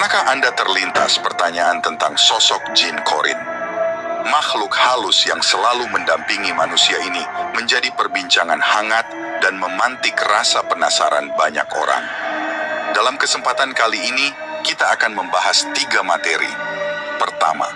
Pernahkah Anda terlintas pertanyaan tentang sosok jin Qorin? Makhluk halus yang selalu mendampingi manusia ini menjadi perbincangan hangat dan memantik rasa penasaran banyak orang. Dalam kesempatan kali ini, kita akan membahas 3 materi. Pertama,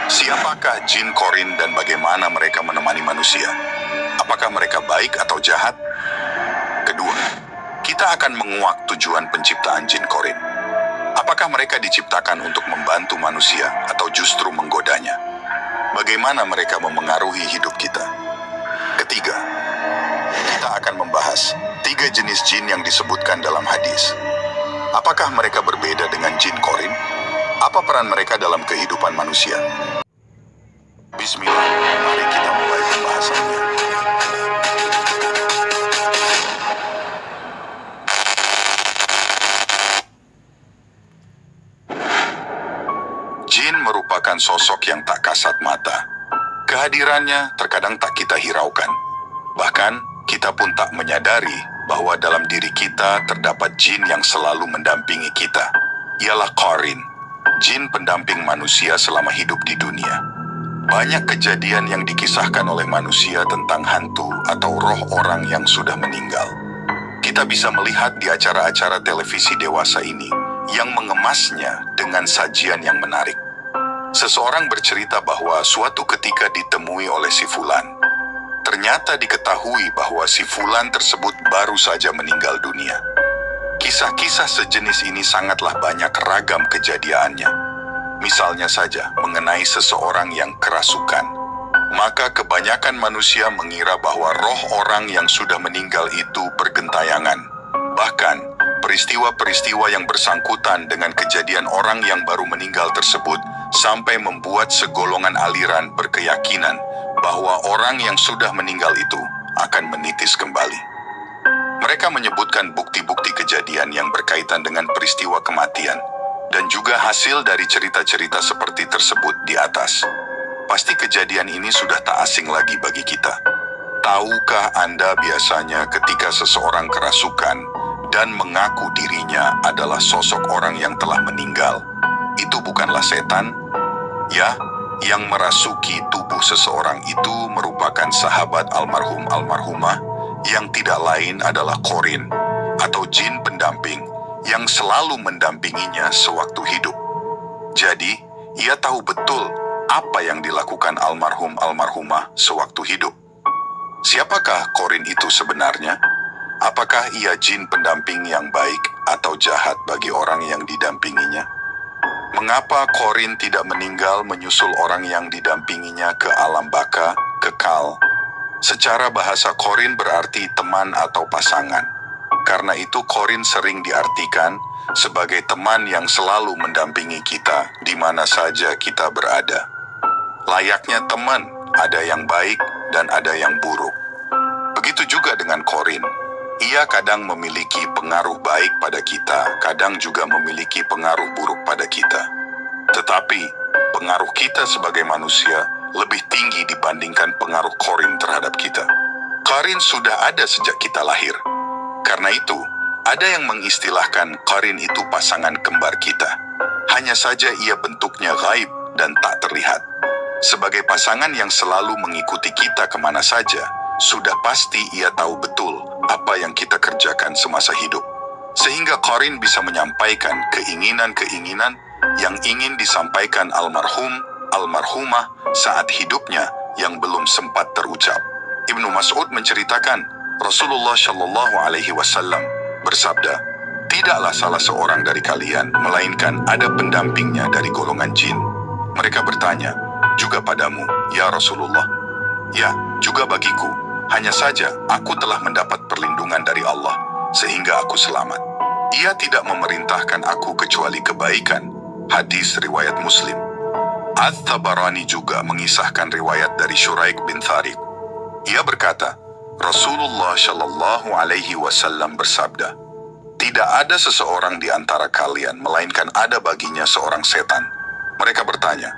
siapakah jin Qorin dan bagaimana mereka menemani manusia? Apakah mereka baik atau jahat? Kedua, kita akan menguak tujuan penciptaan jin Qorin. Apakah mereka diciptakan untuk membantu manusia atau justru menggodanya? Bagaimana mereka memengaruhi hidup kita? Ketiga, kita akan membahas 3 jenis jin yang disebutkan dalam hadis. Apakah mereka berbeda dengan jin Qorin? Apa peran mereka dalam kehidupan manusia? Bismillah, mari kita mulai pembahasannya. Jin merupakan sosok yang tak kasat mata. Kehadirannya terkadang tak kita hiraukan. Bahkan, kita pun tak menyadari bahwa dalam diri kita terdapat jin yang selalu mendampingi kita. Ialah Qorin, jin pendamping manusia selama hidup di dunia. Banyak kejadian yang dikisahkan oleh manusia tentang hantu atau roh orang yang sudah meninggal. Kita bisa melihat di acara-acara televisi dewasa ini yang mengemasnya dengan sajian yang menarik. Seseorang bercerita bahwa suatu ketika ditemui oleh si Fulan. Ternyata diketahui bahwa si Fulan tersebut baru saja meninggal dunia. Kisah-kisah sejenis ini sangatlah banyak ragam kejadiannya. Misalnya saja mengenai seseorang yang kerasukan. Maka kebanyakan manusia mengira bahwa roh orang yang sudah meninggal itu bergentayangan. Bahkan, peristiwa-peristiwa yang bersangkutan dengan kejadian orang yang baru meninggal tersebut sampai membuat segolongan aliran berkeyakinan bahwa orang yang sudah meninggal itu akan menitis kembali. Mereka menyebutkan bukti-bukti kejadian yang berkaitan dengan peristiwa kematian dan juga hasil dari cerita-cerita seperti tersebut di atas. Pasti kejadian ini sudah tak asing lagi bagi kita. Tahukah Anda biasanya ketika seseorang kerasukan dan mengaku dirinya adalah sosok orang yang telah meninggal, itu bukanlah setan? Ya, yang merasuki tubuh seseorang itu merupakan sahabat almarhumah yang tidak lain adalah Qorin atau jin pendamping yang selalu mendampinginya sewaktu hidup. Jadi, ia tahu betul apa yang dilakukan almarhumah sewaktu hidup. Siapakah Qorin itu sebenarnya? Apakah ia jin pendamping yang baik atau jahat bagi orang yang didampinginya? Mengapa Qorin tidak meninggal menyusul orang yang didampinginya ke alam baka, kekal? Secara bahasa Qorin berarti teman atau pasangan. Karena itu Qorin sering diartikan sebagai teman yang selalu mendampingi kita di mana saja kita berada. Layaknya teman, ada yang baik dan ada yang buruk. Begitu juga dengan Qorin. Ia kadang memiliki pengaruh baik pada kita, kadang juga memiliki pengaruh buruk pada kita. Tetapi, pengaruh kita sebagai manusia lebih tinggi dibandingkan pengaruh Qorin terhadap kita. Qorin sudah ada sejak kita lahir. Karena itu, ada yang mengistilahkan Qorin itu pasangan kembar kita. Hanya saja ia bentuknya gaib dan tak terlihat. Sebagai pasangan yang selalu mengikuti kita kemana saja, sudah pasti ia tahu betul apa yang kita kerjakan semasa hidup. Sehingga Qorin bisa menyampaikan keinginan-keinginan yang ingin disampaikan almarhumah saat hidupnya yang belum sempat terucap. Ibnu Mas'ud menceritakan, Rasulullah Shallallahu Alaihi Wasallam bersabda, "Tidaklah salah seorang dari kalian melainkan ada pendampingnya dari golongan jin." Mereka bertanya, "Juga padamu, ya Rasulullah?" "Ya, juga bagiku. Hanya saja aku telah mendapat perlindungan dari Allah, sehingga aku selamat. Ia tidak memerintahkan aku kecuali kebaikan." Hadis riwayat Muslim. At-Tabarani juga mengisahkan riwayat dari Syuraik bin Tharik. Ia berkata, Rasulullah Shallallahu Alaihi Wasallam bersabda, "Tidak ada seseorang di antara kalian melainkan ada baginya seorang setan." Mereka bertanya,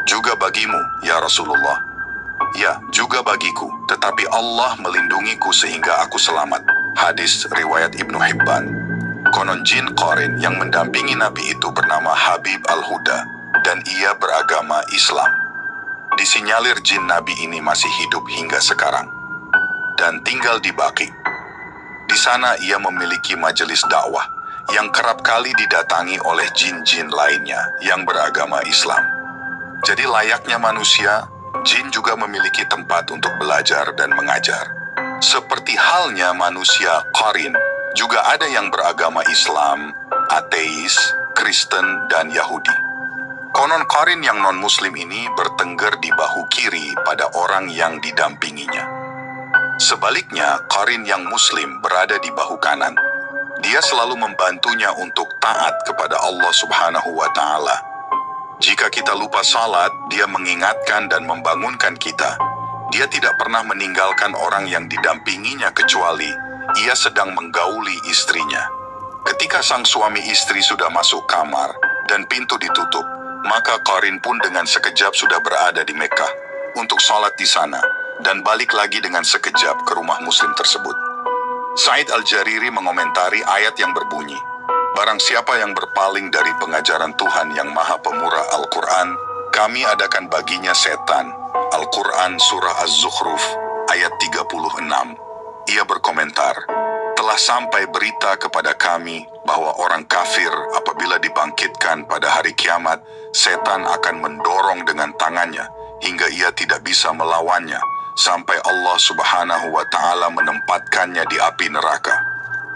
"Juga bagimu, ya Rasulullah?" "Ya, juga bagiku, tetapi Allah melindungiku sehingga aku selamat." Hadis riwayat Ibnu Hibban. Konon jin Qarin yang mendampingi Nabi itu bernama Habib Al-Huda dan ia beragama Islam. Disinyalir jin Nabi ini masih hidup hingga sekarang dan tinggal di Baqi. Di sana ia memiliki majelis dakwah yang kerap kali didatangi oleh jin-jin lainnya yang beragama Islam. Jadi layaknya manusia, jin juga memiliki tempat untuk belajar dan mengajar. Seperti halnya manusia Qarin, juga ada yang beragama Islam, ateis, Kristen, dan Yahudi. Konon Qarin yang non-muslim ini bertengger di bahu kiri pada orang yang didampinginya. Sebaliknya, Qarin yang muslim berada di bahu kanan. Dia selalu membantunya untuk taat kepada Allah Subhanahu wa Ta'ala. Jika kita lupa salat, dia mengingatkan dan membangunkan kita. Dia tidak pernah meninggalkan orang yang didampinginya kecuali ia sedang menggauli istrinya. Ketika sang suami istri sudah masuk kamar dan pintu ditutup, maka Qarin pun dengan sekejap sudah berada di Mekah untuk salat di sana dan balik lagi dengan sekejap ke rumah muslim tersebut. Said Al-Jariri mengomentari ayat yang berbunyi, "Barang siapa yang berpaling dari pengajaran Tuhan yang Maha Pemurah Al-Quran, kami adakan baginya setan." Al-Quran Surah Az-Zukhruf ayat 36. Ia berkomentar, "Telah sampai berita kepada kami bahwa orang kafir apabila dibangkitkan pada hari kiamat, setan akan mendorong dengan tangannya hingga ia tidak bisa melawannya, sampai Allah Subhanahu wa Ta'ala menempatkannya di api neraka.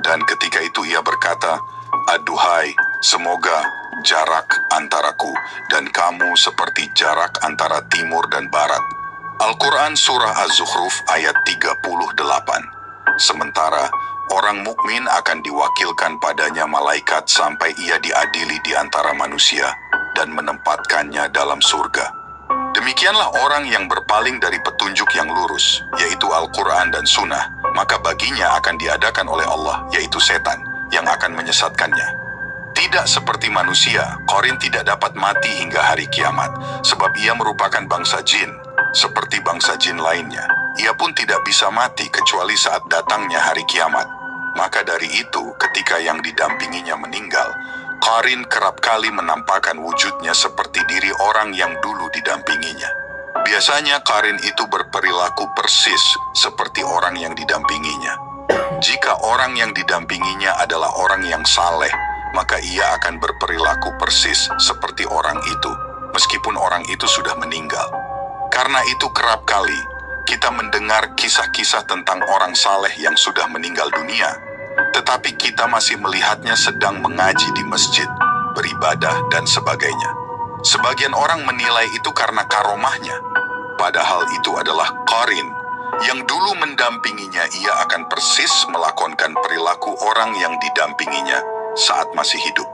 Dan ketika itu ia berkata, 'Aduhai, semoga jarak antaraku dan kamu seperti jarak antara timur dan barat.'" Al-Quran Surah Az-Zukhruf ayat 38. Sementara orang mukmin akan diwakilkan padanya malaikat sampai ia diadili di antara manusia dan menempatkannya dalam surga. Demikianlah orang yang berpaling dari petunjuk yang lurus, yaitu Al-Quran dan Sunnah, maka baginya akan diadakan oleh Allah, yaitu setan, yang akan menyesatkannya. Tidak seperti manusia, Qarin tidak dapat mati hingga hari kiamat, sebab ia merupakan bangsa jin, seperti bangsa jin lainnya. Ia pun tidak bisa mati kecuali saat datangnya hari kiamat. Maka dari itu, ketika yang didampinginya meninggal, Qarin kerap kali menampakkan wujudnya seperti diri orang yang dulu didampinginya. Biasanya Qarin itu berperilaku persis seperti orang yang didampinginya. Jika orang yang didampinginya adalah orang yang saleh, maka ia akan berperilaku persis seperti orang itu, meskipun orang itu sudah meninggal. Karena itu kerap kali kita mendengar kisah-kisah tentang orang saleh yang sudah meninggal dunia, tetapi kita masih melihatnya sedang mengaji di masjid, beribadah, dan sebagainya. Sebagian orang menilai itu karena karomahnya, padahal itu adalah Qarin yang dulu mendampinginya. Ia akan persis melakonkan perilaku orang yang didampinginya saat masih hidup.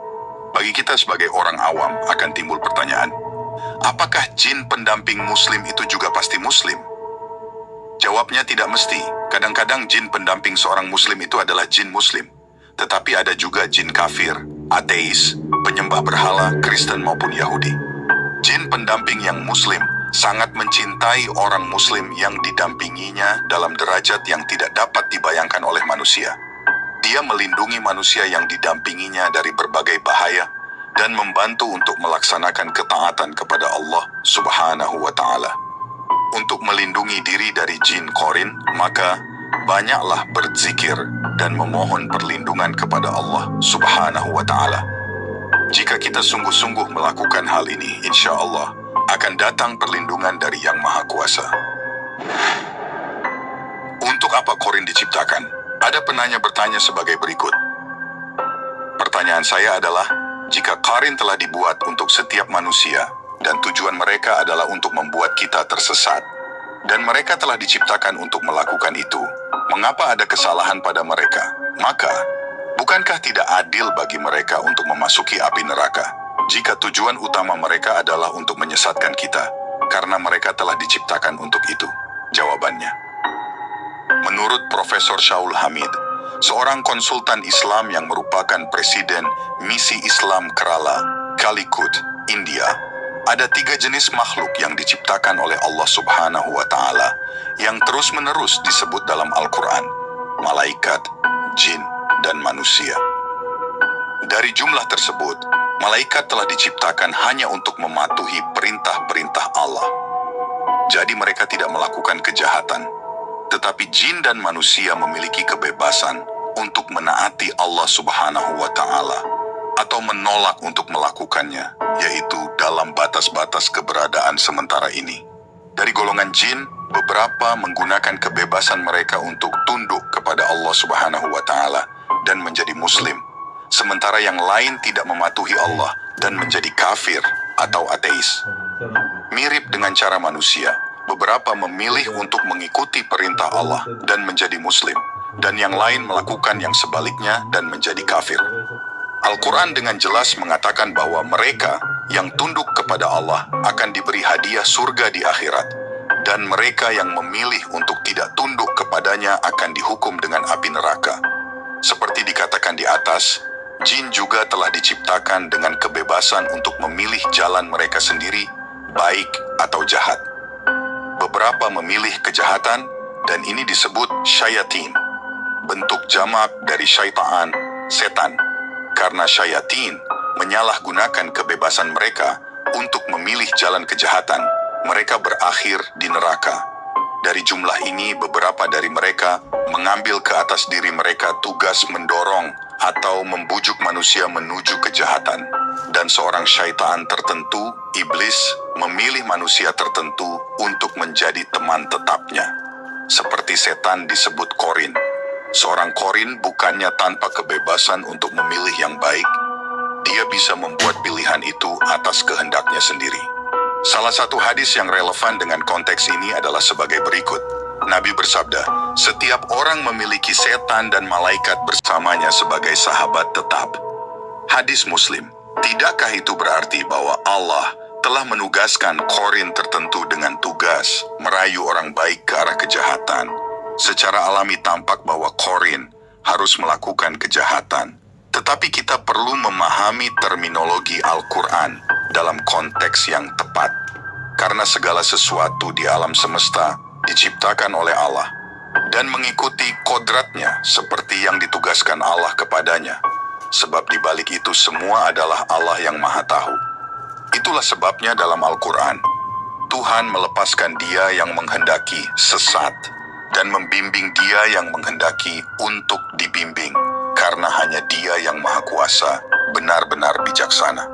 Bagi kita sebagai orang awam akan timbul pertanyaan, apakah jin pendamping muslim itu juga pasti muslim? Jawabnya tidak mesti. Kadang-kadang jin pendamping seorang muslim itu adalah jin muslim. Tetapi ada juga jin kafir, ateis, penyembah berhala, Kristen maupun Yahudi. Jin pendamping yang muslim sangat mencintai orang muslim yang didampinginya dalam derajat yang tidak dapat dibayangkan oleh manusia. Dia melindungi manusia yang didampinginya dari berbagai bahaya dan membantu untuk melaksanakan ketaatan kepada Allah Subhanahu wa Ta'ala. Untuk melindungi diri dari jin Qarin, maka banyaklah berzikir dan memohon perlindungan kepada Allah Subhanahu wa Ta'ala. Jika kita sungguh-sungguh melakukan hal ini, insya Allah akan datang perlindungan dari Yang Maha Kuasa. Untuk apa Qarin diciptakan? Ada penanya bertanya sebagai berikut. Pertanyaan saya adalah, jika Qarin telah dibuat untuk setiap manusia, dan tujuan mereka adalah untuk membuat kita tersesat, dan mereka telah diciptakan untuk melakukan itu, mengapa ada kesalahan pada mereka? Maka, bukankah tidak adil bagi mereka untuk memasuki api neraka, jika tujuan utama mereka adalah untuk menyesatkan kita, karena mereka telah diciptakan untuk itu? Jawabannya, menurut Profesor Shaul Hamid, seorang konsultan Islam yang merupakan Presiden Misi Islam Kerala, Calicut, India, ada 3 jenis makhluk yang diciptakan oleh Allah Subhanahu wa Ta'ala yang terus-menerus disebut dalam Al-Quran: malaikat, jin, dan manusia. Dari jumlah tersebut, malaikat telah diciptakan hanya untuk mematuhi perintah-perintah Allah. Jadi mereka tidak melakukan kejahatan. Tetapi jin dan manusia memiliki kebebasan untuk menaati Allah Subhanahu wa Ta'ala atau menolak untuk melakukannya, yaitu dalam batas-batas keberadaan sementara ini. Dari golongan jin, beberapa menggunakan kebebasan mereka untuk tunduk kepada Allah Subhanahu wa Ta'ala dan menjadi Muslim, sementara yang lain tidak mematuhi Allah dan menjadi kafir atau ateis. Mirip dengan cara manusia, beberapa memilih untuk mengikuti perintah Allah dan menjadi Muslim, dan yang lain melakukan yang sebaliknya dan menjadi kafir. Al-Quran dengan jelas mengatakan bahwa mereka yang tunduk kepada Allah akan diberi hadiah surga di akhirat, dan mereka yang memilih untuk tidak tunduk kepadanya akan dihukum dengan api neraka. Seperti dikatakan di atas, jin juga telah diciptakan dengan kebebasan untuk memilih jalan mereka sendiri, baik atau jahat. Beberapa memilih kejahatan, dan ini disebut syayatin, bentuk jamak dari syaitan, setan. Karena syayatin menyalahgunakan kebebasan mereka untuk memilih jalan kejahatan, mereka berakhir di neraka. Dari jumlah ini, beberapa dari mereka mengambil ke atas diri mereka tugas mendorong atau membujuk manusia menuju kejahatan. Dan seorang syaitan tertentu, iblis, memilih manusia tertentu untuk menjadi teman tetapnya. Seperti setan disebut korin. Seorang korin bukannya tanpa kebebasan untuk memilih yang baik, dia bisa membuat pilihan itu atas kehendaknya sendiri. Salah satu hadis yang relevan dengan konteks ini adalah sebagai berikut. Nabi bersabda, setiap orang memiliki setan dan malaikat bersamanya sebagai sahabat tetap. Hadis Muslim, tidakkah itu berarti bahwa Allah telah menugaskan korin tertentu dengan tugas merayu orang baik ke arah kejahatan? Secara alami tampak bahwa korin harus melakukan kejahatan. Tetapi kita perlu memahami terminologi Al-Quran dalam konteks yang tepat. Karena segala sesuatu di alam semesta diciptakan oleh Allah dan mengikuti kodratnya seperti yang ditugaskan Allah kepadanya. Sebab di balik itu semua adalah Allah yang Maha Tahu. Itulah sebabnya dalam Al-Quran, Tuhan melepaskan dia yang menghendaki sesat dan membimbing dia yang menghendaki untuk dibimbing, karena hanya dia yang Maha Kuasa, benar-benar bijaksana.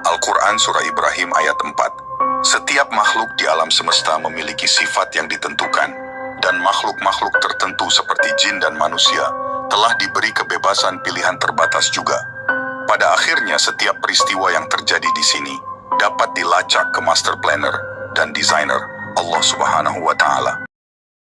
Al-Quran Surah Ibrahim ayat 4. Setiap makhluk di alam semesta memiliki sifat yang ditentukan, dan makhluk-makhluk tertentu seperti jin dan manusia telah diberi kebebasan pilihan terbatas juga. Pada akhirnya setiap peristiwa yang terjadi di sini dapat dilacak ke master planner dan desainer Allah Subhanahu wa Ta'ala.